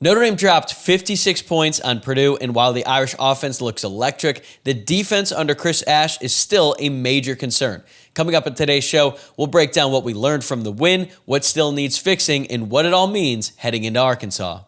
Notre Dame dropped 56 points on Purdue, and while the Irish offense looks electric, the defense under Chris Ash is still a major concern. Coming up in today's show, we'll break down what we learned from the win, what still needs fixing, and what it all means heading into Arkansas.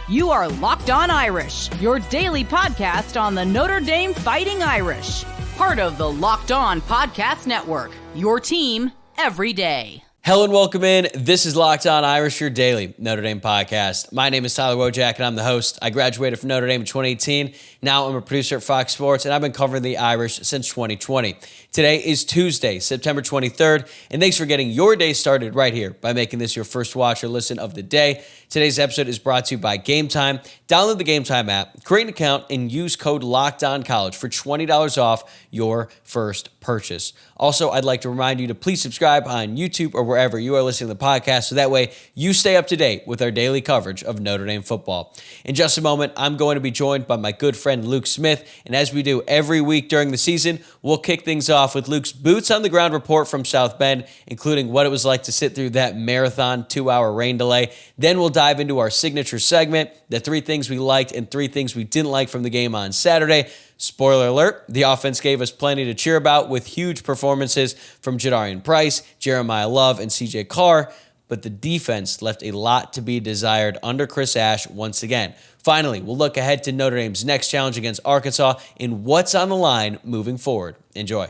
You are Locked On Irish, your daily podcast on the Notre Dame Fighting Irish. Part of the Locked On Podcast Network, your team every day. Hello and welcome in. This is Locked On Irish, your daily Notre Dame podcast. My name is Tyler Wojciak and I'm the host. I graduated from Notre Dame in 2018. Now I'm a producer at Fox Sports and I've been covering the Irish since 2020. Today is Tuesday, September 23rd, and thanks for getting your day started right here by making this your first watch or listen of the day. Today's episode is brought to you by Game Time. Download the Game Time app, create an account, and use code LOCKEDONCollege for $20 off your first purchase. Also, I'd like to remind you to please subscribe on YouTube or wherever you are listening to the podcast so that way you stay up to date with our daily coverage of Notre Dame football. In just a moment, I'm going to be joined by my good friend Luke Smith, and as we do every week during the season, we'll kick things off with Luke's boots on the ground report from South Bend, including what it was like to sit through that marathon 2-hour rain delay. Then we'll dive into our signature segment, the 3 things we liked and 3 things we didn't like from the game on Saturday. Spoiler alert, the offense gave us plenty to cheer about with huge performances from Jadarian Price, Jeremiyah Love, and CJ Carr, but the defense left a lot to be desired under Chris Ash once again. Finally, we'll look ahead to Notre Dame's next challenge against Arkansas and what's on the line moving forward. Enjoy.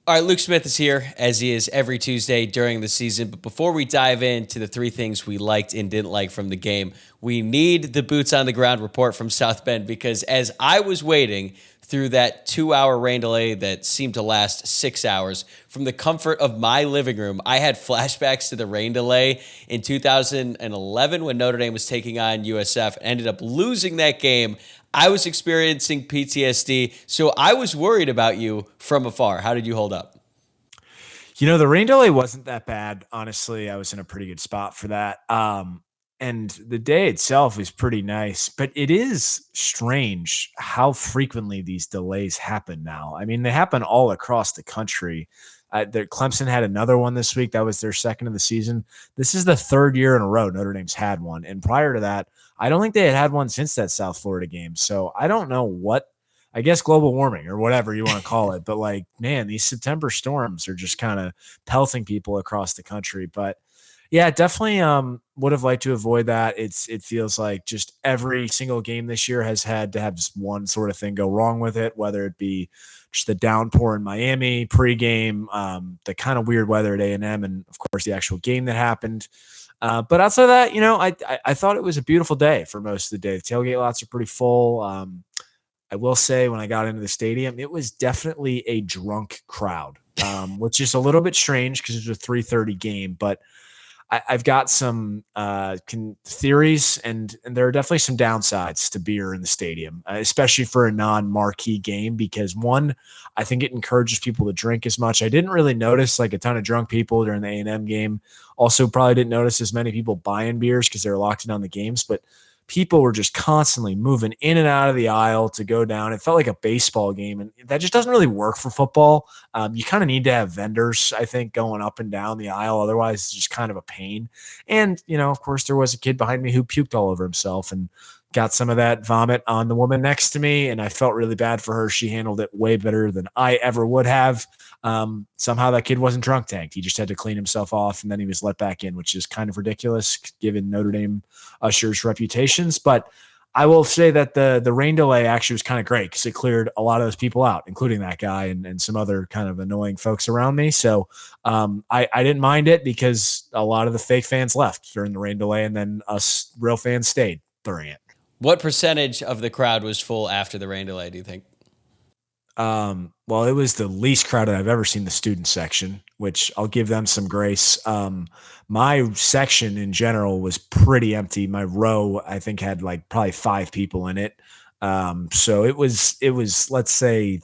All right, Luke Smith is here, as he is every Tuesday during the season. But before we dive into the 3 things we liked and didn't like from the game, we need the boots on the ground report from South Bend, because as I was waiting through that 2-hour rain delay that seemed to last 6 hours, from the comfort of my living room, I had flashbacks to the rain delay in 2011 when Notre Dame was taking on USF and ended up losing that game. I was experiencing PTSD, so I was worried about you from afar. How did you hold up? You know, the rain delay wasn't that bad. Honestly, I was in a pretty good spot for that. And the day itself was pretty nice, but it is strange how frequently these delays happen now. I mean, they happen all across the country. Clemson had another one this week. That was their second of the season. This is the 3rd year in a row Notre Dame's had one. And prior to that, I don't think they had one since that South Florida game. So I don't know what, I guess global warming or whatever you want to call it. But like, man, these September storms are just kind of pelting people across the country. But yeah, definitely would have liked to avoid that. It feels like just every single game this year has had to have just one sort of thing go wrong with it, whether it be just the downpour in Miami pregame, the kind of weird weather at A&M, and of course the actual game that happened. But outside of that, you know, I thought it was a beautiful day for most of the day. The tailgate lots are pretty full. I will say when I got into the stadium, it was definitely a drunk crowd, which is a little bit strange because it was a 3:30 game, but I've got some theories, and there are definitely some downsides to beer in the stadium, especially for a non-marquee game, because one, I think it encourages people to drink as much. I didn't really notice like a ton of drunk people during the A&M game. Also probably didn't notice as many people buying beers because they were locked in on the games, but people were just constantly moving in and out of the aisle to go down. It felt like a baseball game, and that just doesn't really work for football. You kind of need to have vendors, I think, going up and down the aisle. Otherwise, it's just kind of a pain. And, you know, of course, there was a kid behind me who puked all over himself and got some of that vomit on the woman next to me, and I felt really bad for her. She handled it way better than I ever would have. Somehow that kid wasn't drunk tanked. He just had to clean himself off, and then he was let back in, which is kind of ridiculous given Notre Dame ushers' reputations. But I will say that the rain delay actually was kind of great because it cleared a lot of those people out, including that guy and some other kind of annoying folks around me. So I didn't mind it because a lot of the fake fans left during the rain delay, and then us real fans stayed during it. What percentage of the crowd was full after the rain delay, do you think? Well, it was the least crowded I've ever seen the student section, which I'll give them some grace. My section in general was pretty empty. My row, I think, had like probably 5 people in it. So it was, let's say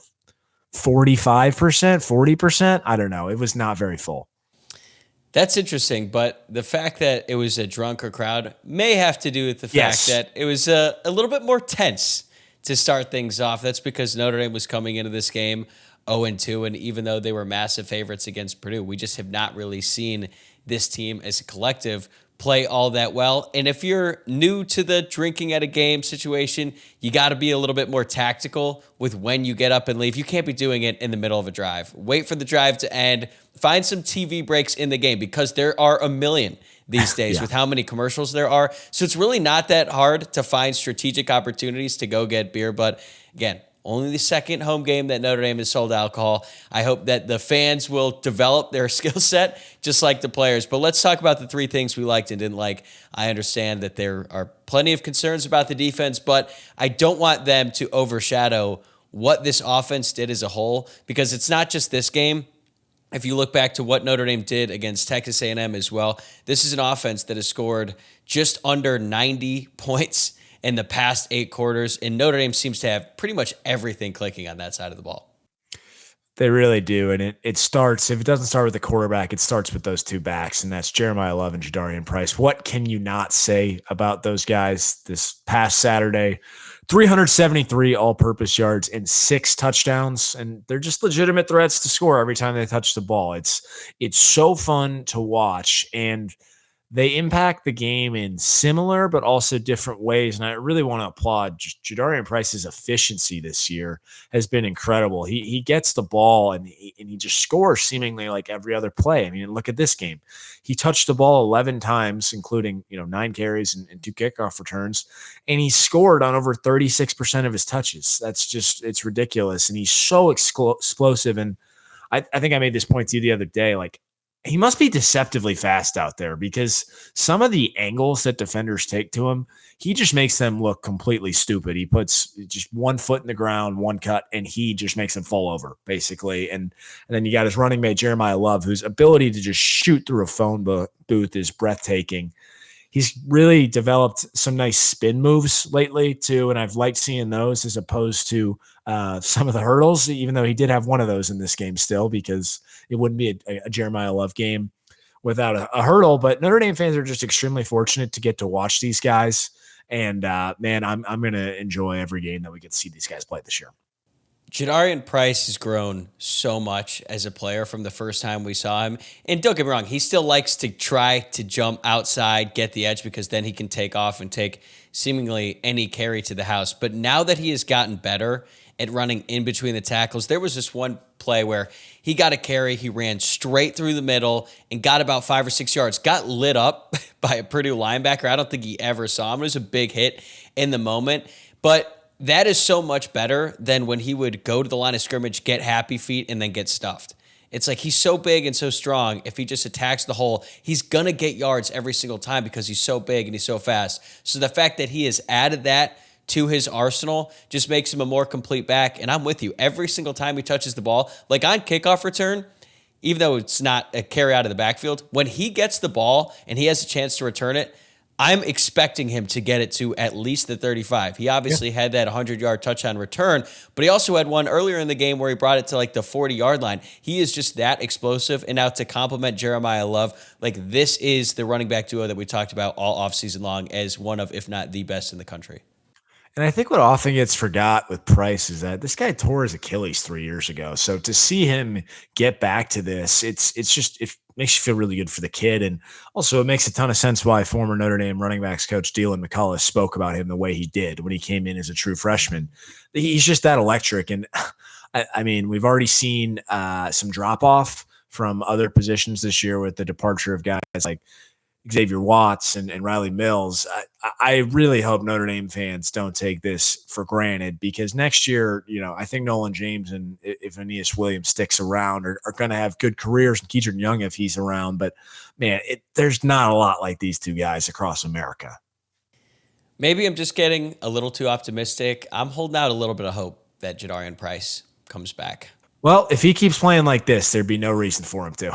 45%, 40%. I don't know. It was not very full. That's interesting, but the fact that it was a drunker crowd may have to do with the fact that it was a little bit more tense to start things off. That's because Notre Dame was coming into this game 0-2. And even though they were massive favorites against Purdue, we just have not really seen this team as a collective play all that well. And if you're new to the drinking at a game situation, you got to be a little bit more tactical with when you get up and leave. You can't be doing it in the middle of a drive. Wait for the drive to end. Find some TV breaks in the game because there are a million these days with how many commercials there are. So it's really not that hard to find strategic opportunities to go get beer. But again, only the second home game that Notre Dame has sold alcohol. I hope that the fans will develop their skill set just like the players. But let's talk about the three things we liked and didn't like. I understand that there are plenty of concerns about the defense, but I don't want them to overshadow what this offense did as a whole, because it's not just this game. If you look back to what Notre Dame did against Texas A&M as well, this is an offense that has scored just under 90 points in the past 8 quarters, and Notre Dame seems to have pretty much everything clicking on that side of the ball. They really do, and it starts, if it doesn't start with the quarterback, it starts with those two backs, and that's Jeremiyah Love and Jadarian Price. What can you not say about those guys this past Saturday? 373 all-purpose yards and 6 touchdowns, and they're just legitimate threats to score every time they touch the ball. It's so fun to watch, and they impact the game in similar but also different ways. And I really want to applaud Jadarian Price's efficiency this year has been incredible. He gets the ball and he just scores seemingly like every other play. I mean, look at this game. He touched the ball 11 times, including 9 carries and 2 kickoff returns, and he scored on over 36% of his touches. It's ridiculous. And he's so explosive. And I think I made this point to you the other day, like, he must be deceptively fast out there, because some of the angles that defenders take to him, he just makes them look completely stupid. He puts just one foot in the ground, one cut, and he just makes them fall over, basically. And then you got his running mate, Jeremiyah Love, whose ability to just shoot through a phone booth is breathtaking. He's really developed some nice spin moves lately, too, and I've liked seeing those as opposed to some of the hurdles, even though he did have one of those in this game still, because it wouldn't be a Jeremiyah Love game without a hurdle. But Notre Dame fans are just extremely fortunate to get to watch these guys. And, man, I'm going to enjoy every game that we get to see these guys play this year. Jadarian Price has grown so much as a player from the first time we saw him. And don't get me wrong, he still likes to try to jump outside, get the edge, because then he can take off and take seemingly any carry to the house. But now that he has gotten better at running in between the tackles, there was this one play where he got a carry, he ran straight through the middle and got about 5 or 6 yards, got lit up by a Purdue linebacker. I don't think he ever saw him. It was a big hit in the moment. But that is so much better than when he would go to the line of scrimmage, get happy feet, and then get stuffed. It's like he's so big and so strong. If he just attacks the hole, he's going to get yards every single time because he's so big and he's so fast. So the fact that he has added that to his arsenal just makes him a more complete back. And I'm with you. Every single time he touches the ball, like on kickoff return, even though it's not a carry out of the backfield, when he gets the ball and he has a chance to return it, I'm expecting him to get it to at least the 35. He obviously had that 100-yard touchdown return, but he also had one earlier in the game where he brought it to like the 40-yard line. He is just that explosive. And now to compliment Jeremiyah Love, like this is the running back duo that we talked about all offseason long as one of, if not the best in the country. And I think what often gets forgot with Price is that this guy tore his Achilles 3 years ago. So to see him get back to this, it makes you feel really good for the kid. And also it makes a ton of sense why former Notre Dame running backs coach Dylan McCullough spoke about him the way he did when he came in as a true freshman. He's just that electric. And I mean, we've already seen some drop off from other positions this year with the departure of guys like Xavier Watts and Riley Mills. I really hope Notre Dame fans don't take this for granted, because next year, I think Nolan James and if Aeneas Williams sticks around are going to have good careers, and Keegan Young if he's around. But man, there's not a lot like these two guys across America. Maybe I'm just getting a little too optimistic. I'm holding out a little bit of hope that Jadarian Price comes back. Well, if he keeps playing like this, there'd be no reason for him to.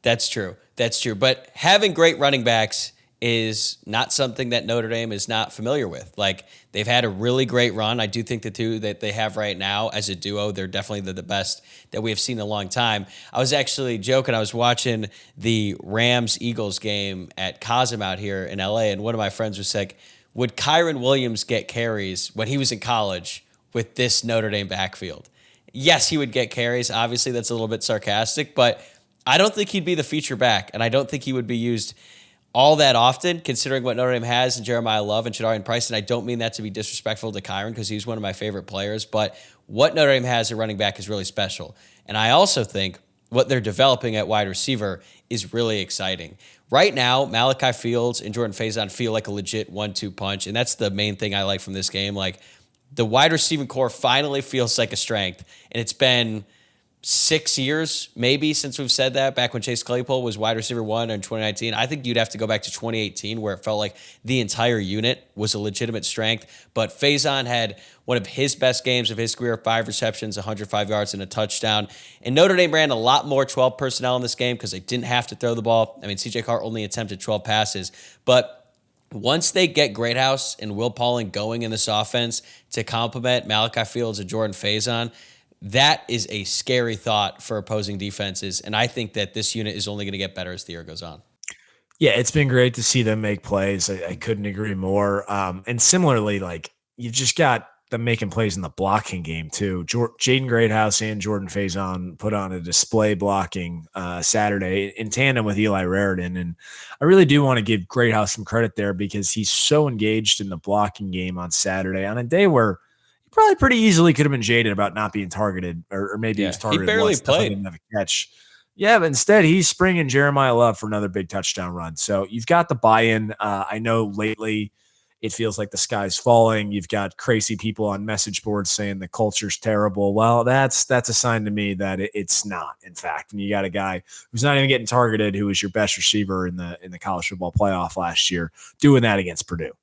That's true. That's true. But having great running backs is not something that Notre Dame is not familiar with. Like, they've had a really great run. I do think the two that they have right now as a duo, they're definitely the best that we have seen in a long time. I was actually joking. I was watching the Rams-Eagles game at Cosm out here in LA, and one of my friends was like, would Kyron Williams get carries when he was in college with this Notre Dame backfield? yes, he would get carries. Obviously, that's a little bit sarcastic, but I don't think he'd be the feature back, and I don't think he would be used all that often, considering what Notre Dame has in Jeremiyah Love and Jadarian Price. And I don't mean that to be disrespectful to Kyron, because he's one of my favorite players, but what Notre Dame has at running back is really special. And I also think what they're developing at wide receiver is really exciting. Right now, Malachi Fields and Jordan Faison feel like a legit 1-2 punch, and that's the main thing I like from this game. Like, the wide receiving core finally feels like a strength, and it's been 6 years maybe since we've said that, back when Chase Claypool was wide receiver 1 in 2019. I think you'd have to go back to 2018, where it felt like the entire unit was a legitimate strength. But Faison had one of his best games of his career, 5 receptions, 105 yards, and a touchdown. And Notre Dame ran a lot more 12 personnel in this game because they didn't have to throw the ball. I mean, CJ Carr only attempted 12 passes. But once they get Greathouse and Will Pauling going in this offense to complement Malachi Fields and Jordan Faison, that is a scary thought for opposing defenses. And I think that this unit is only going to get better as the year goes on. Yeah, it's been great to see them make plays. I couldn't agree more. And similarly, like, you've just got them making plays in the blocking game too. Jaden Greathouse and Jordan Faison put on a display blocking Saturday in tandem with Eli Raridan. And I really do want to give Greathouse some credit there, because he's so engaged in the blocking game on Saturday on a day where probably pretty easily could have been jaded about not being targeted, or maybe he was targeted. He barely once, played. Didn't have a catch. Yeah, but instead he's springing Jeremiyah Love for another big touchdown run. So you've got the buy-in. I know lately it feels like the sky's falling. You've got crazy people on message boards saying the culture's terrible. Well, that's a sign to me that it's not. In fact, and you got a guy who's not even getting targeted, who was your best receiver in the college football playoff last year, doing that against Purdue.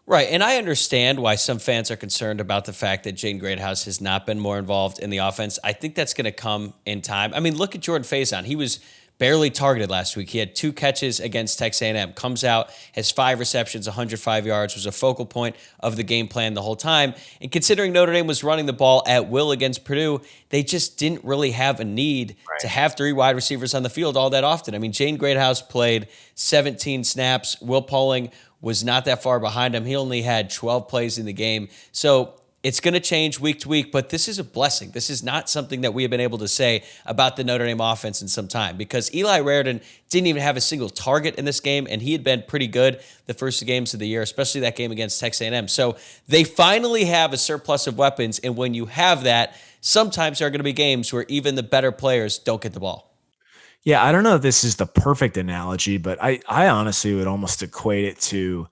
Right, and I understand why some fans are concerned about the fact that Jaden Greathouse has not been more involved in the offense. I think that's going to come in time. I mean, look at Jordan Faison. He was barely targeted last week. He had 2 catches against Texas A&M, comes out, has 5 receptions, 105 yards, was a focal point of the game plan the whole time. And considering Notre Dame was running the ball at will against Purdue, they just didn't really have a need to have 3 wide receivers on the field all that often. I mean, Jaden Greathouse played 17 snaps. Will Pauling was not that far behind him. He only had 12 plays in the game. So it's going to change week to week, but this is a blessing. This is not something that we have been able to say about the Notre Dame offense in some time, because Eli Raridan didn't even have a single target in this game, and he had been pretty good the first 2 games of the year, especially that game against Texas A&M. So they finally have a surplus of weapons, and when you have that, sometimes there are going to be games where even the better players don't get the ball. Yeah, I don't know if this is the perfect analogy, but I honestly would almost equate it to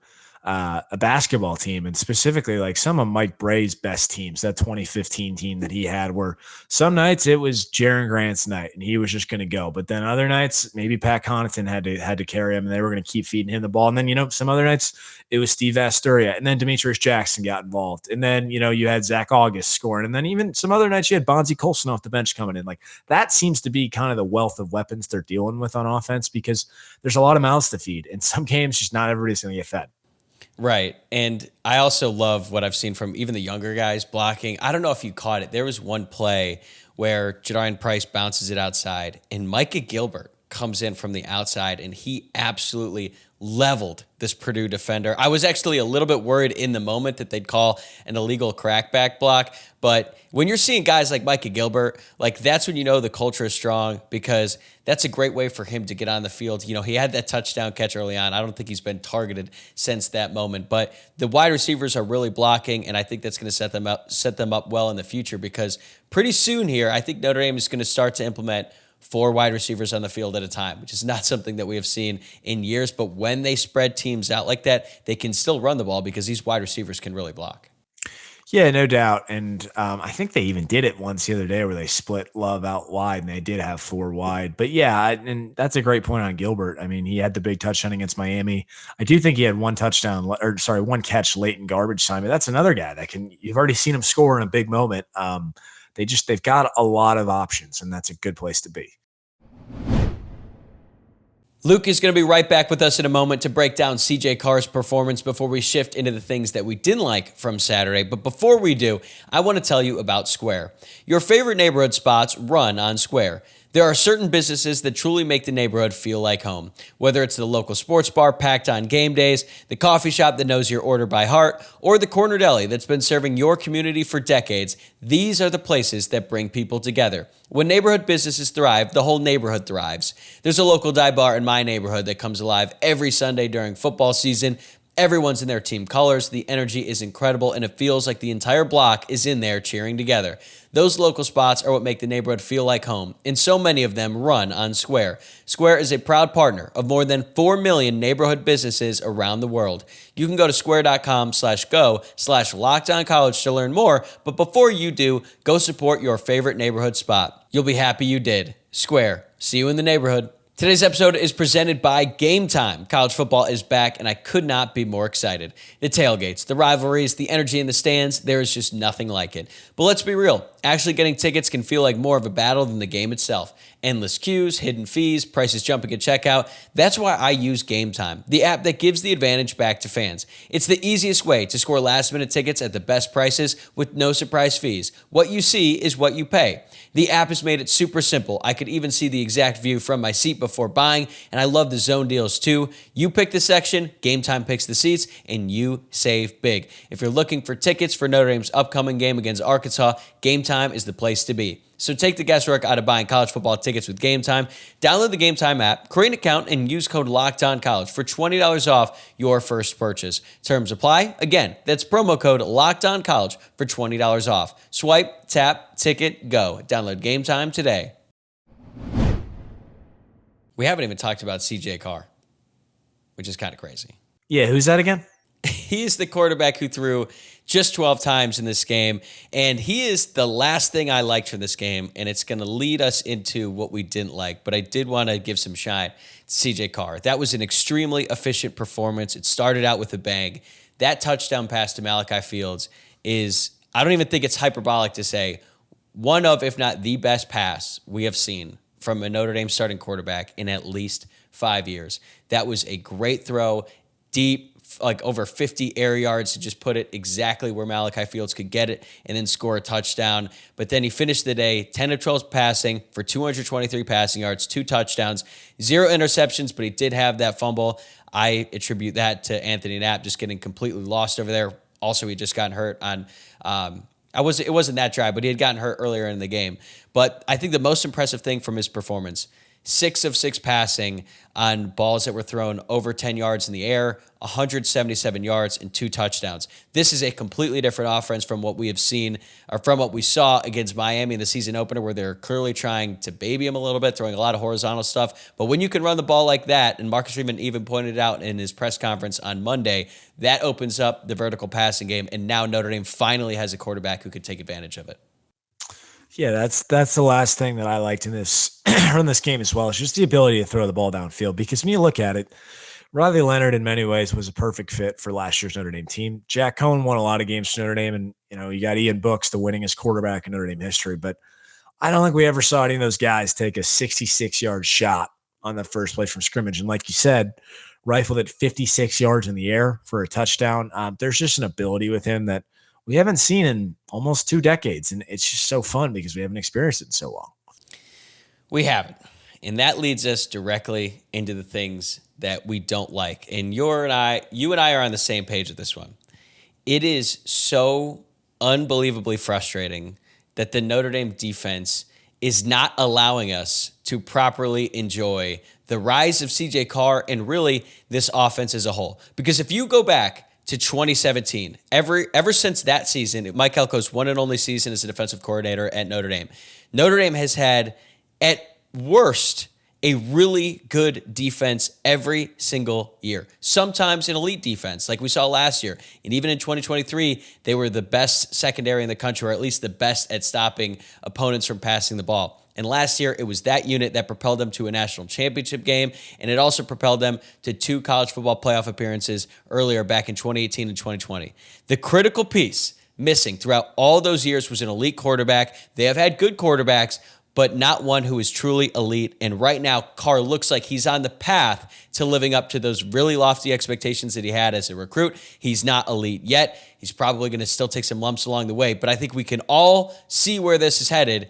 a basketball team, and specifically like some of Mike Bray's best teams, that 2015 team that he had, where some nights it was Jaron Grant's night and he was just going to go. But then other nights, maybe Pat Connaughton had to carry him and they were going to keep feeding him the ball. And then, some other nights it was Steve Asturia, and then Demetrius Jackson got involved. And then, you had Zach August scoring. And then even some other nights you had Bonzi Colson off the bench coming in. Like, that seems to be kind of the wealth of weapons they're dealing with on offense, because there's a lot of mouths to feed. In some games, just not everybody's going to get fed. Right. And I also love what I've seen from even the younger guys blocking. I don't know if you caught it. There was one play where Jadarian Price bounces it outside and Micah Gilbert comes in from the outside and he absolutely leveled this Purdue defender. I was actually a little bit worried in the moment that they'd call an illegal crackback block. But when you're seeing guys like Micah Gilbert, like, that's when you know the culture is strong, because that's a great way for him to get on the field. He had that touchdown catch early on. I don't think he's been targeted since that moment. But the wide receivers are really blocking, and I think that's going to set them up well in the future, because pretty soon here, I think Notre Dame is going to start to implement 4 wide receivers on the field at a time, which is not something that we have seen in years. But when they spread teams out like that, they can still run the ball because these wide receivers can really block. Yeah, no doubt. And I think they even did it once the other day where they split Love out wide and they did have 4 wide. But yeah, and that's a great point on Gilbert. I mean, he had the big touchdown against Miami. I do think he had one catch late in garbage time. But that's another guy that you've already seen him score in a big moment. They've got a lot of options, and that's a good place to be. Luke is going to be right back with us in a moment to break down CJ Carr's performance before we shift into the things that we didn't like from Saturday. But before we do, I want to tell you about Square. Your favorite neighborhood spots run on Square. There are certain businesses that truly make the neighborhood feel like home. Whether it's the local sports bar packed on game days, the coffee shop that knows your order by heart, or the corner deli that's been serving your community for decades, these are the places that bring people together. When neighborhood businesses thrive, the whole neighborhood thrives. There's a local dive bar in my neighborhood that comes alive every Sunday during football season. Everyone's in their team colors, the energy is incredible, and it feels like the entire block is in there cheering together. Those local spots are what make the neighborhood feel like home, and so many of them run on Square. Square is a proud partner of more than 4 million neighborhood businesses around the world. You can go to square.com/go/lockedoncollege to learn more, but before you do, go support your favorite neighborhood spot. You'll be happy you did. Square. See you in the neighborhood. Today's episode is presented by Game Time. College football is back, and I could not be more excited. The tailgates, the rivalries, the energy in the stands, there is just nothing like it. But let's be real. Actually getting tickets can feel like more of a battle than the game itself. Endless queues, hidden fees, prices jumping at checkout. That's why I use Game Time, the app that gives the advantage back to fans. It's the easiest way to score last-minute tickets at the best prices with no surprise fees. What you see is what you pay. The app has made it super simple. I could even see the exact view from my seat before buying, and I love the zone deals too. You pick the section, Game Time picks the seats, and you save big. If you're looking for tickets for Notre Dame's upcoming game against Arkansas, Game Time is the place to be. So take the guesswork out of buying college football tickets with Game Time. Download the Game Time app, create an account, and use code LOCKEDONCollege for $20 off your first purchase. Terms apply. Again, that's promo code LOCKEDONCollege for $20 off. Swipe, tap, ticket, go. Download Game Time today. We haven't even talked about CJ Carr, which is kind of crazy. Yeah, who's that again? He is the quarterback who threw just 12 times in this game, and he is the last thing I liked from this game, and it's going to lead us into what we didn't like, but I did want to give some shine to CJ Carr. That was an extremely efficient performance. It started out with a bang. That touchdown pass to Malachi Fields is, I don't even think it's hyperbolic to say, one of, if not the best pass we have seen from a Notre Dame starting quarterback in at least 5 years. That was a great throw, deep, like over 50 air yards to just put it exactly where Malachi Fields could get it and then score a touchdown. But then he finished the day 10 of 12 passing for 223 passing yards, 2 touchdowns, 0 interceptions, but he did have that fumble. I attribute that to Anthony Knapp just getting completely lost over there. Also, he just gotten hurt on it wasn't that dry, but he had gotten hurt earlier in the game. But I think the most impressive thing from his performance, 6 of 6 passing on balls that were thrown over 10 yards in the air, 177 yards, and 2 touchdowns. This is a completely different offense from what we have seen, or from what we saw against Miami in the season opener, where they're clearly trying to baby him a little bit, throwing a lot of horizontal stuff. But when you can run the ball like that, and Marcus Freeman even pointed it out in his press conference on Monday, that opens up the vertical passing game, and now Notre Dame finally has a quarterback who could take advantage of it. Yeah, that's the last thing that I liked in this in this game as well. It's just the ability to throw the ball downfield. Because when you look at it, Riley Leonard in many ways was a perfect fit for last year's Notre Dame team. Jack Cohn won a lot of games for Notre Dame, and you got Ian Brooks, the winningest quarterback in Notre Dame history. But I don't think we ever saw any of those guys take a 66-yard shot on the first play from scrimmage. And like you said, rifled it 56 yards in the air for a touchdown. There's just an ability with him that we haven't seen in almost 2 decades, and it's just so fun because we haven't experienced it in so long. We haven't, and that leads us directly into the things that we don't like. And you and I are on the same page with this one. It is so unbelievably frustrating that the Notre Dame defense is not allowing us to properly enjoy the rise of CJ Carr and really this offense as a whole. Because if you go back to 2017, ever since that season, Mike Elko's one and only season as a defensive coordinator at Notre Dame, Notre Dame has had, at worst, a really good defense every single year. Sometimes an elite defense, like we saw last year. And even in 2023, they were the best secondary in the country, or at least the best at stopping opponents from passing the ball. And last year, it was that unit that propelled them to a national championship game, and it also propelled them to 2 college football playoff appearances earlier back in 2018 and 2020. The critical piece missing throughout all those years was an elite quarterback. They have had good quarterbacks, but not one who is truly elite. And right now, Carr looks like he's on the path to living up to those really lofty expectations that he had as a recruit. He's not elite yet. He's probably going to still take some lumps along the way, but I think we can all see where this is headed.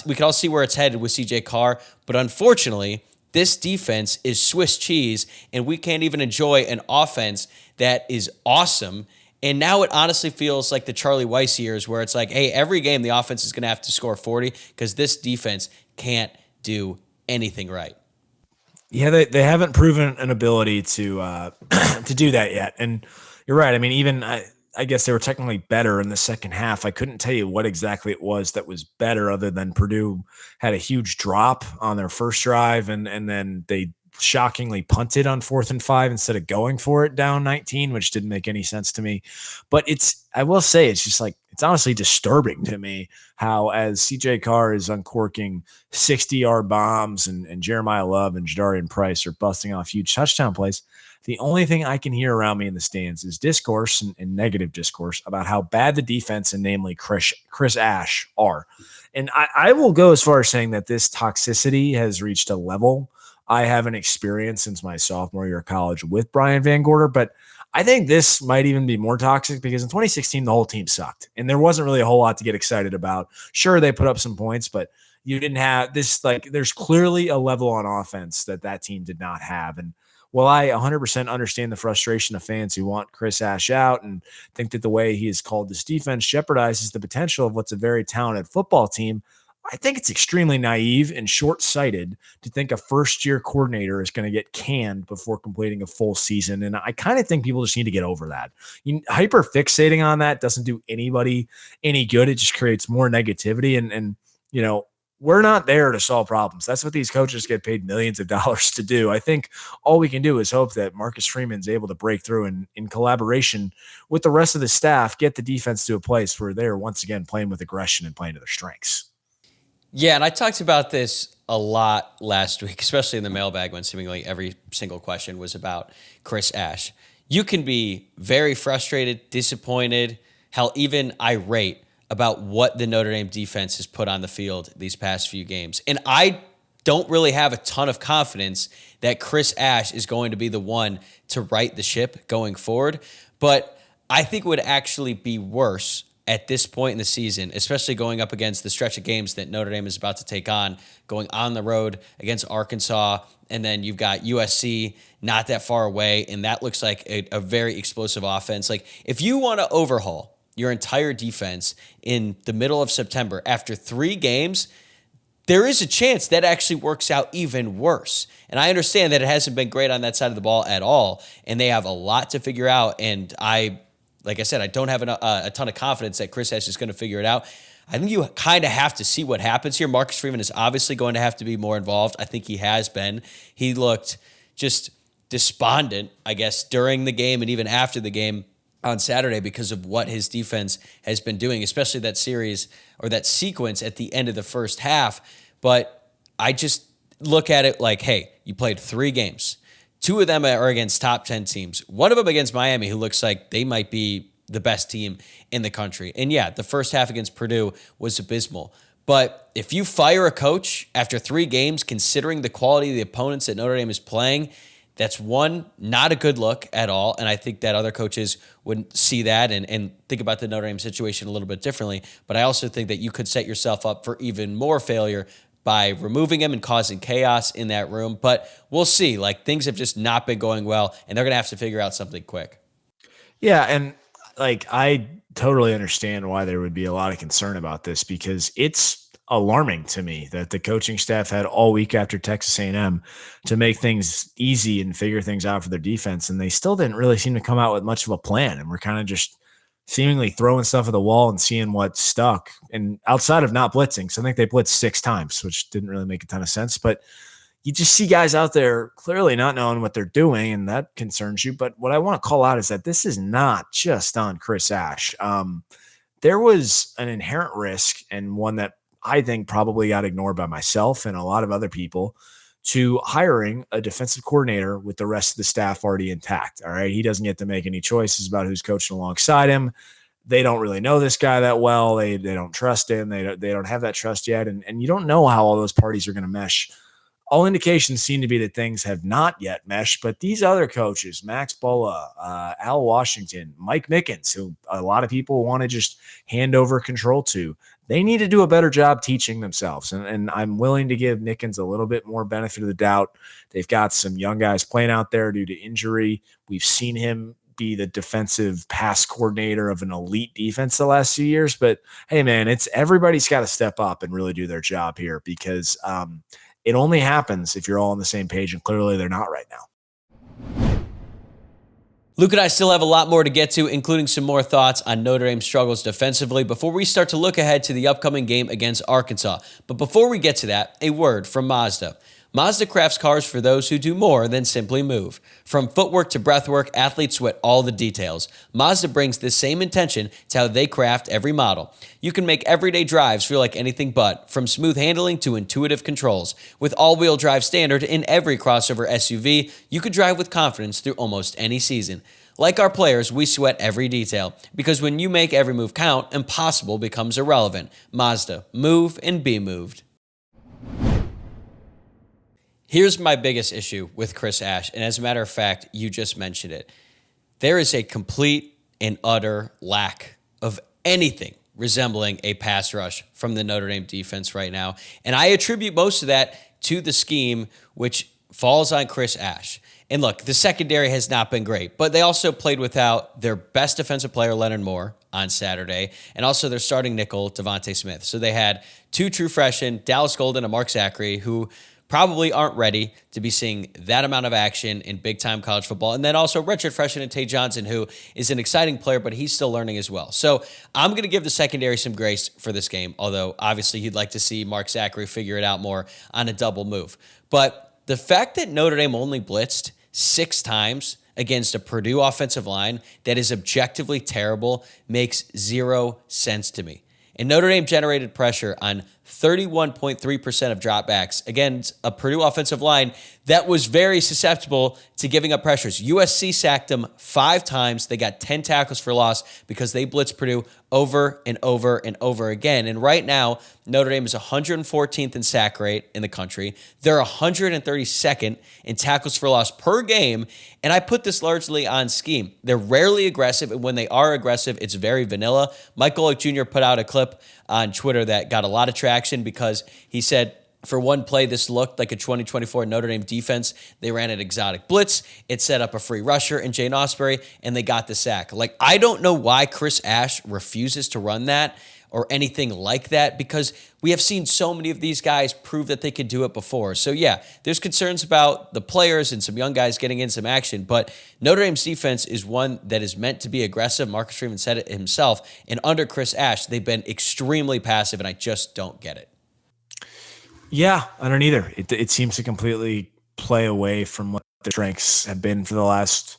We can all see where it's headed with CJ Carr, but unfortunately, this defense is Swiss cheese, and we can't even enjoy an offense that is awesome. And now it honestly feels like the Charlie Weiss years where it's like, hey, every game the offense is going to have to score 40 because this defense can't do anything right. Yeah, they haven't proven an ability to to do that yet. And you're right. I mean, even I guess they were technically better in the second half. I couldn't tell you what exactly it was that was better other than Purdue had a huge drop on their first drive and then they shockingly punted on 4th and 5 instead of going for it down 19, which didn't make any sense to me. But I will say, it's just like, it's honestly disturbing to me how as CJ Carr is uncorking 60-yard bombs and Jeremiyah Love and Jadarian Price are busting off huge touchdown plays, the only thing I can hear around me in the stands is discourse and negative discourse about how bad the defense and namely Chris Ash are. And I will go as far as saying that this toxicity has reached a level I haven't experienced since my sophomore year of college with Brian Van Gorder, but I think this might even be more toxic because in 2016, the whole team sucked and there wasn't really a whole lot to get excited about. Sure, they put up some points, but you didn't have this, like, there's clearly a level on offense that team did not have. And while I 100% understand the frustration of fans who want Chris Ash out and think that the way he has called this defense jeopardizes the potential of what's a very talented football team, I think it's extremely naive and short-sighted to think a first-year coordinator is going to get canned before completing a full season. And I kind of think people just need to get over that. Hyper-fixating on that doesn't do anybody any good. It just creates more negativity. And you know, we're not there to solve problems. That's what these coaches get paid millions of dollars to do. I think all we can do is hope that Marcus Freeman's able to break through and in collaboration with the rest of the staff, get the defense to a place where they're once again playing with aggression and playing to their strengths. Yeah, and I talked about this a lot last week, especially in the mailbag when seemingly every single question was about Chris Ash. You can be very frustrated, disappointed, hell, even irate about what the Notre Dame defense has put on the field these past few games. And I don't really have a ton of confidence that Chris Ash is going to be the one to right the ship going forward. But I think it would actually be worse at this point in the season, especially going up against the stretch of games that Notre Dame is about to take on, going on the road against Arkansas, and then you've got USC not that far away, and that looks like a very explosive offense. Like, if you want to overhaul your entire defense in the middle of September after 3 games, there is a chance that actually works out even worse. And I understand that it hasn't been great on that side of the ball at all, and they have a lot to figure out, and like I said, I don't have a ton of confidence that Chris Ash is going to figure it out. I think you kind of have to see what happens here. Marcus Freeman is obviously going to have to be more involved. I think he has been. He looked just despondent, I guess, during the game and even after the game on Saturday because of what his defense has been doing, especially that series or that sequence at the end of the first half. But I just look at it like, hey, you played 3 games. 2 of them are against top 10 teams. One of them against Miami, who looks like they might be the best team in the country. And yeah, the first half against Purdue was abysmal. But if you fire a coach after 3 games, considering the quality of the opponents that Notre Dame is playing, that's not a good look at all. And I think that other coaches would see that and think about the Notre Dame situation a little bit differently. But I also think that you could set yourself up for even more failure by removing him and causing chaos in that room. But we'll see. Like, things have just not been going well, and they're going to have to figure out something quick. Yeah, and like, I totally understand why there would be a lot of concern about this because it's alarming to me that the coaching staff had all week after Texas A&M to make things easy and figure things out for their defense, and they still didn't really seem to come out with much of a plan, and we're kind of just seemingly throwing stuff at the wall and seeing what stuck. And outside of not blitzing, so I think they blitzed 6 times, which didn't really make a ton of sense. But you just see guys out there clearly not knowing what they're doing, and that concerns you. But what I want to call out is that this is not just on Chris Ash. There was an inherent risk, and one that I think probably got ignored by myself and a lot of other people, to hiring a defensive coordinator with the rest of the staff already intact. All right. He doesn't get to make any choices about who's coaching alongside him. They don't really know this guy that well. They don't trust him. They don't have that trust yet. And you don't know how all those parties are going to mesh. All indications seem to be that things have not yet meshed, but these other coaches, Max Bola, Al Washington, Mike Mickens, who a lot of people want to just hand over control to, they need to do a better job teaching themselves. And I'm willing to give Nickens a little bit more benefit of the doubt. They've got some young guys playing out there due to injury. We've seen him be the defensive pass coordinator of an elite defense the last few years. But hey, man, everybody's got to step up and really do their job here, because it only happens if you're all on the same page, and clearly they're not right now. Luke and I still have a lot more to get to, including some more thoughts on Notre Dame's struggles defensively before we start to look ahead to the upcoming game against Arkansas. But before we get to that, a word from Mazda. Mazda crafts cars for those who do more than simply move. From footwork to breathwork, athletes sweat all the details. Mazda brings the same intention to how they craft every model. You can make everyday drives feel like anything but, from smooth handling to intuitive controls. With all-wheel drive standard in every crossover SUV, you could drive with confidence through almost any season. Like our players, we sweat every detail, because when you make every move count, impossible becomes irrelevant. Mazda, move and be moved. Here's my biggest issue with Chris Ash, and as a matter of fact, you just mentioned it. There is a complete and utter lack of anything resembling a pass rush from the Notre Dame defense right now, and I attribute most of that to the scheme, which falls on Chris Ash. And look, the secondary has not been great, but they also played without their best defensive player, Leonard Moore, on Saturday, and also their starting nickel, Devontae Smith. So they had two true freshmen, Dallas Golden and Mark Zachary, who probably aren't ready to be seeing that amount of action in big-time college football. And then also redshirt freshman and Tay Johnson, who is an exciting player, but he's still learning as well. So I'm going to give the secondary some grace for this game, although obviously you'd like to see Mark Zachary figure it out more on a double move. But the fact that Notre Dame only blitzed 6 times against a Purdue offensive line that is objectively terrible makes zero sense to me. And Notre Dame generated pressure on 31.3% of dropbacks against a Purdue offensive line that was very susceptible to giving up pressures. USC sacked them 5 times. They got 10 tackles for loss because they blitzed Purdue over and over and over again. And right now, Notre Dame is 114th in sack rate in the country. They're 132nd in tackles for loss per game. And I put this largely on scheme. They're rarely aggressive, and when they are aggressive, it's very vanilla. Mike Golick Jr. put out a clip on Twitter that got a lot of traction because he said, for one play, this looked like a 2024 Notre Dame defense. They ran an exotic blitz. It set up a free rusher in Jane Osbury, and they got the sack. Like, I don't know why Chris Ash refuses to run that or anything like that, because we have seen so many of these guys prove that they could do it before. So yeah, there's concerns about the players and some young guys getting in some action, but Notre Dame's defense is one that is meant to be aggressive. Marcus Freeman said it himself, and under Chris Ash, they've been extremely passive, and I just don't get it. Yeah, I don't either. It seems to completely play away from what the strengths have been for the last,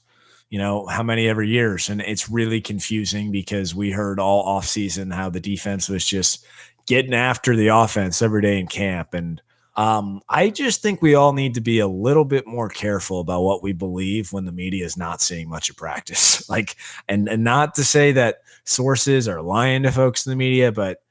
how many ever years. And it's really confusing because we heard all offseason how the defense was just getting after the offense every day in camp. And I just think we all need to be a little bit more careful about what we believe when the media is not seeing much of practice. And not to say that sources are lying to folks in the media, but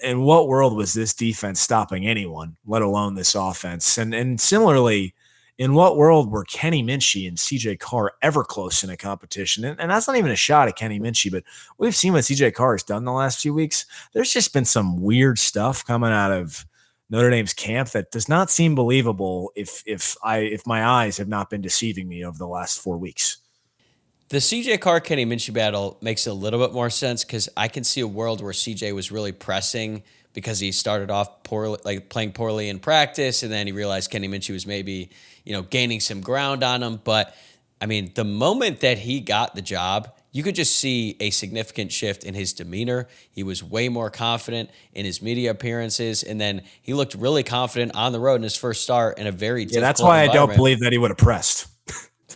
in what world was this defense stopping anyone, let alone this offense? And similarly, in what world were Kenny Minchey and CJ Carr ever close in a competition? And that's not even a shot at Kenny Minchey, but we've seen what CJ Carr has done the last few weeks. There's just been some weird stuff coming out of Notre Dame's camp that does not seem believable if my eyes have not been deceiving me over the last 4 weeks. The CJ Carr Kenny Minchey battle makes a little bit more sense because I can see a world where CJ was really pressing because he started off poorly, like playing poorly in practice, and then he realized Kenny Minchey was maybe, gaining some ground on him. But I mean, the moment that he got the job, you could just see a significant shift in his demeanor. He was way more confident in his media appearances, and then he looked really confident on the road in his first start in a very difficult that's why I don't environment. Believe that he would have pressed.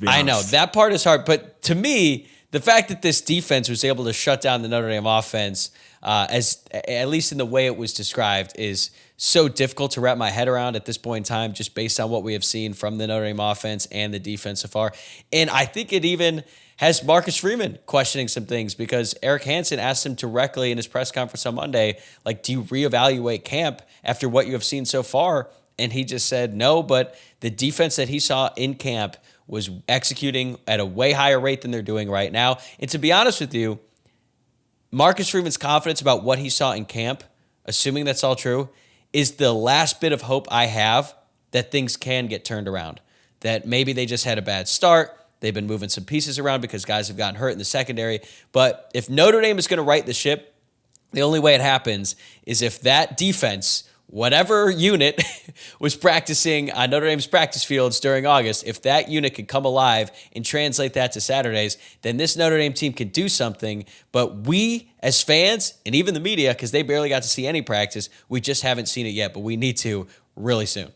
I know that part is hard, but to me, the fact that this defense was able to shut down the Notre Dame offense, as at least in the way it was described, is so difficult to wrap my head around at this point in time, just based on what we have seen from the Notre Dame offense and the defense so far. And I think it even has Marcus Freeman questioning some things, because Eric Hansen asked him directly in his press conference on Monday, do you reevaluate camp after what you have seen so far? And he just said no, but the defense that he saw in camp was executing at a way higher rate than they're doing right now. And to be honest with you, Marcus Freeman's confidence about what he saw in camp, assuming that's all true, is the last bit of hope I have that things can get turned around. That maybe they just had a bad start. They've been moving some pieces around because guys have gotten hurt in the secondary. But if Notre Dame is going to right the ship, the only way it happens is if that defense, whatever unit was practicing on Notre Dame's practice fields during August, if that unit could come alive and translate that to Saturdays, then this Notre Dame team can do something. But we, as fans, and even the media, because they barely got to see any practice, we just haven't seen it yet, but we need to really soon.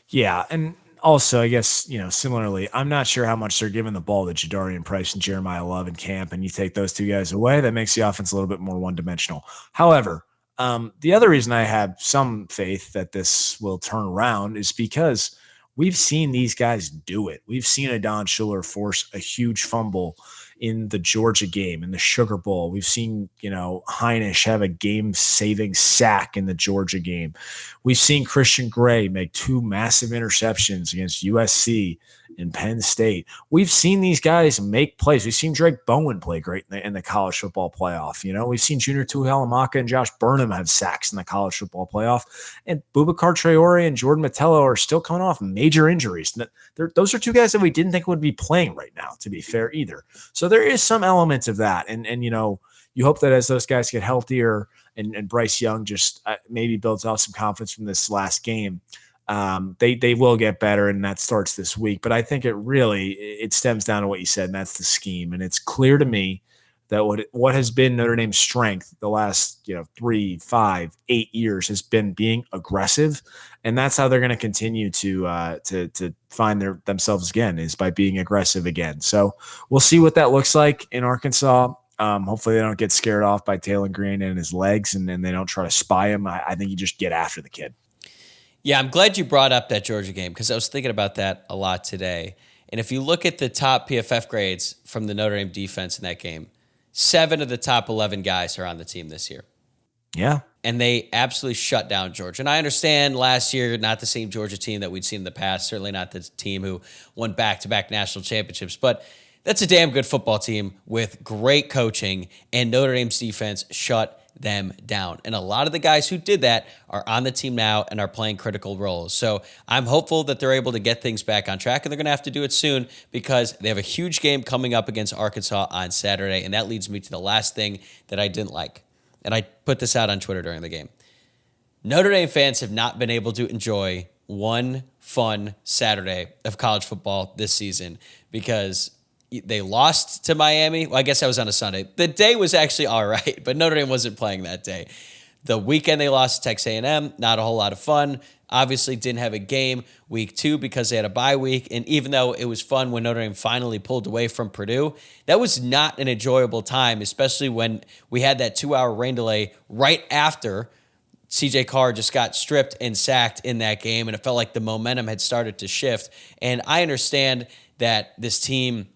Yeah, and also, I guess, similarly, I'm not sure how much they're giving the ball to Jadarian Price and Jeremiyah Love in camp, and you take those two guys away, that makes the offense a little bit more one-dimensional. However, the other reason I have some faith that this will turn around is because we've seen these guys do it. We've seen Adon Schuler force a huge fumble in the Georgia game, in the Sugar Bowl. We've seen, Heinisch have a game-saving sack in the Georgia game. We've seen Christian Gray make 2 massive interceptions against USC and Penn State. We've seen these guys make plays. We've seen Drake Bowen play great in the college football playoff. We've seen Junior Tuihalamaka and Josh Burnham have sacks in the college football playoff. And Boubacar Traore and Jordan Mettello are still coming off major injuries. Those are 2 guys that we didn't think would be playing right now, to be fair, either. So there is some elements of that. And you hope that as those guys get healthier and Bryce Young just maybe builds out some confidence from this last game, they will get better, and that starts this week. But I think it stems down to what you said, and that's the scheme. And it's clear to me that what has been Notre Dame's strength the last 3, 5, 8 years has been being aggressive, and that's how they're going to continue to find themselves again, is by being aggressive again. So we'll see what that looks like in Arkansas. Hopefully they don't get scared off by Taylor Green and his legs, and then they don't try to spy him. I think you just get after the kid. Yeah, I'm glad you brought up that Georgia game because I was thinking about that a lot today. And if you look at the top PFF grades from the Notre Dame defense in that game, 7 of the top 11 guys are on the team this year. Yeah. And they absolutely shut down Georgia. And I understand last year, not the same Georgia team that we'd seen in the past, certainly not the team who won back-to-back national championships, but that's a damn good football team with great coaching, and Notre Dame's defense shut them down. And a lot of the guys who did that are on the team now and are playing critical roles. So I'm hopeful that they're able to get things back on track, and they're going to have to do it soon because they have a huge game coming up against Arkansas on Saturday. And that leads me to the last thing that I didn't like. And I put this out on Twitter during the game. Notre Dame fans have not been able to enjoy one fun Saturday of college football this season because they lost to Miami. Well, I guess that was on a Sunday. The day was actually all right, but Notre Dame wasn't playing that day. The weekend they lost to Texas A&M, not a whole lot of fun. Obviously didn't have a game week 2 because they had a bye week. And even though it was fun when Notre Dame finally pulled away from Purdue, that was not an enjoyable time, especially when we had that 2-hour rain delay right after CJ Carr just got stripped and sacked in that game. And it felt like the momentum had started to shift. And I understand that this team,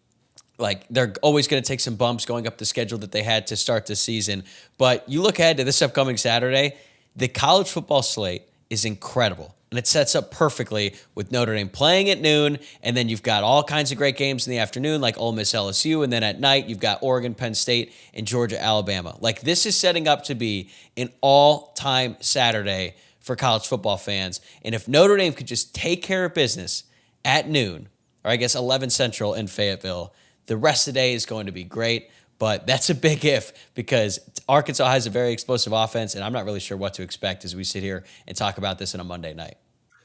they're always going to take some bumps going up the schedule that they had to start the season. But you look ahead to this upcoming Saturday, the college football slate is incredible. And it sets up perfectly with Notre Dame playing at noon, and then you've got all kinds of great games in the afternoon like Ole Miss LSU, and then at night you've got Oregon, Penn State, and Georgia, Alabama. This is setting up to be an all-time Saturday for college football fans. And if Notre Dame could just take care of business at noon, or I guess 11 Central in Fayetteville, the rest of the day is going to be great, but that's a big if because Arkansas has a very explosive offense, and I'm not really sure what to expect as we sit here and talk about this on a Monday night.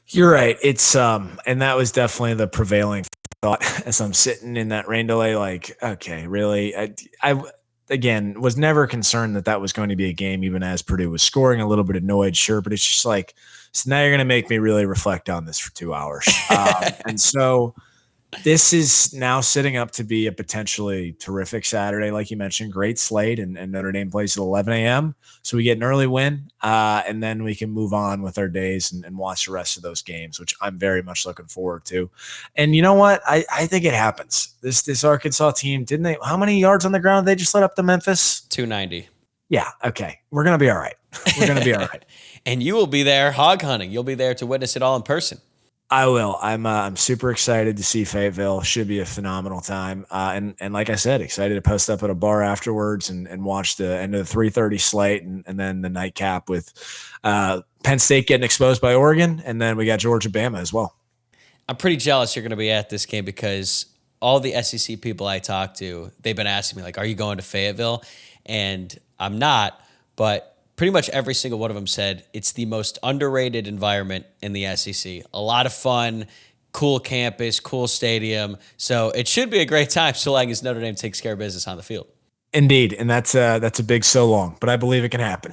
You're right. It's and that was definitely the prevailing thought as I'm sitting in that rain delay. Okay, really? I again was never concerned that was going to be a game, even as Purdue was scoring. A little bit annoyed, sure, but it's just so now you're going to make me really reflect on this for 2 hours, and so. This is now setting up to be a potentially terrific Saturday. Like you mentioned, great slate, and Notre Dame plays at 11 a.m. So we get an early win, and then we can move on with our days and watch the rest of those games, which I'm very much looking forward to. And you know what? I think it happens. This Arkansas team, how many yards on the ground did they just let up to Memphis? 290. Yeah, okay. We're going to be all right. We're going to be all right. And you will be there hog hunting. You'll be there to witness it all in person. I will. I'm super excited to see Fayetteville. Should be a phenomenal time. And like I said, excited to post up at a bar afterwards and watch the end of the 3:30 slate and then the nightcap with Penn State getting exposed by Oregon, and then we got Georgia Bama as well. I'm pretty jealous you're going to be at this game because all the SEC people I talk to, they've been asking me, like, are you going to Fayetteville? And I'm not, but pretty much every single one of them said it's the most underrated environment in the SEC. A lot of fun, cool campus, cool stadium. So it should be a great time so long as Notre Dame takes care of business on the field. Indeed, and that's a big so long, but I believe it can happen.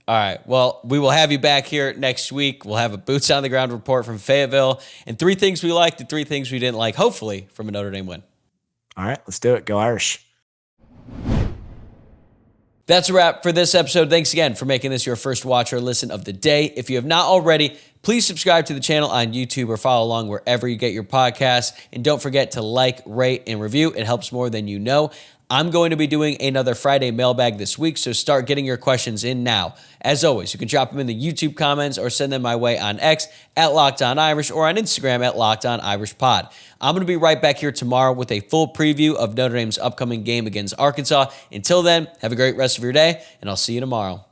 All right. Well, we will have you back here next week. We'll have a boots on the ground report from Fayetteville and 3 things we liked and 3 things we didn't like, hopefully, from a Notre Dame win. All right, let's do it. Go Irish. That's a wrap for this episode. Thanks again for making this your first watch or listen of the day. If you have not already, please subscribe to the channel on YouTube or follow along wherever you get your podcasts. And don't forget to like, rate, and review. It helps more than you know. I'm going to be doing another Friday mailbag this week, so start getting your questions in now. As always, you can drop them in the YouTube comments or send them my way on X at Locked On Irish or on Instagram at Locked On Irish Pod. I'm going to be right back here tomorrow with a full preview of Notre Dame's upcoming game against Arkansas. Until then, have a great rest of your day, and I'll see you tomorrow.